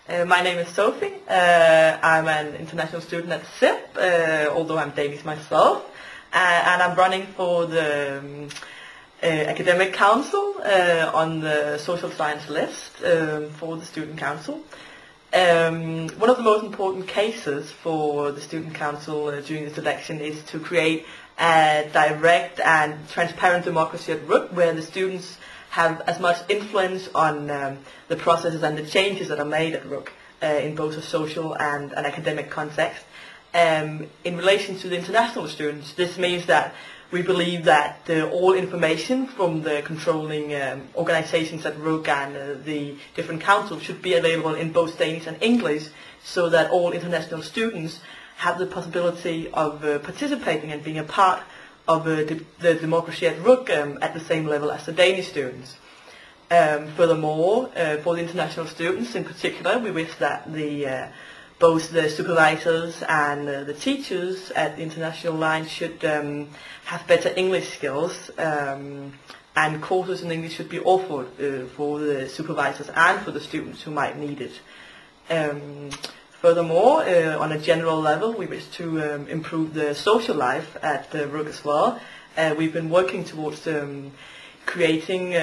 My name is Sophie. I'm an international student at SIP, although I'm Danish myself. And I'm running for the academic council on the social science list for the student council. One of the most important cases for the student council during this election is to create a direct and transparent democracy at RUC, where the students have as much influence on the processes and the changes that are made at RUC in both a social and an academic context. In relation to the international students, this means that we believe that all information from the controlling organizations at RUC and the different councils should be available in both Danish and English, so that all international students have the possibility of participating and being a part of the democracy at RUC at the same level as the Danish students. Furthermore, for the international students in particular, we wish that both the supervisors and the teachers at the international line should have better English skills, and courses in English should be offered for the supervisors and for the students who might need it. Furthermore, on a general level, we wish to improve the social life at RUC as well. We've been working towards creating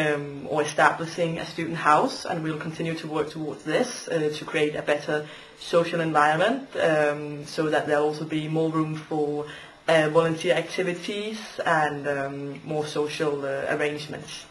or establishing a student house, and we'll continue to work towards this to create a better social environment, so that there'll also be more room for volunteer activities and more social arrangements.